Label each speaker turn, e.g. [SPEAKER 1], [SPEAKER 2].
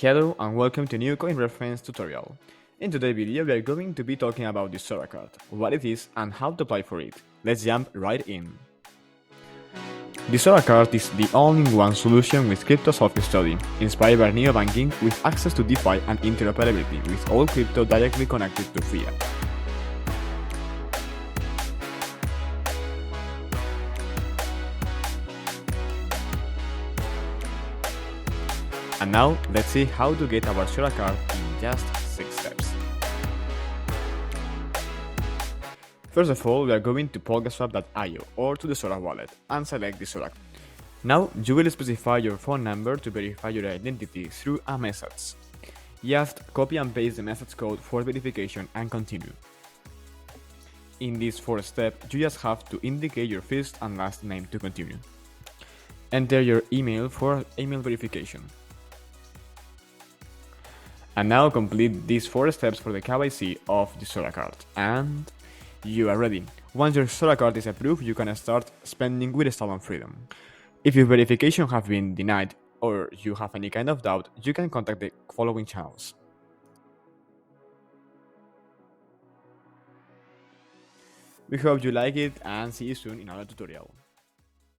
[SPEAKER 1] Hello and welcome to new coin reference tutorial. In today's video we are going to be talking about the Sora card, what it is and how to apply for it. Let's jump right in. The Sora card is the all-in-one solution with crypto self-custody, inspired by neobanking with access to DeFi and interoperability with all crypto directly connected to fiat. And now, let's see how to get our Sora card in just 6 steps. First of all, we are going to polkaswap.io or to the Sora wallet and select the Sora. Now, you will specify your phone number to verify your identity through a message. Just copy and paste the message code for verification and continue. In this fourth step, you just have to indicate your first and last name to continue. Enter your email for email verification. And now complete these 4 steps for the KYC of the Sora card, and you are ready. Once your Sora card is approved, you can start spending with Stolen Freedom. If your verification has been denied or you have any kind of doubt, you can contact the following channels. We hope you like it and see you soon in another tutorial.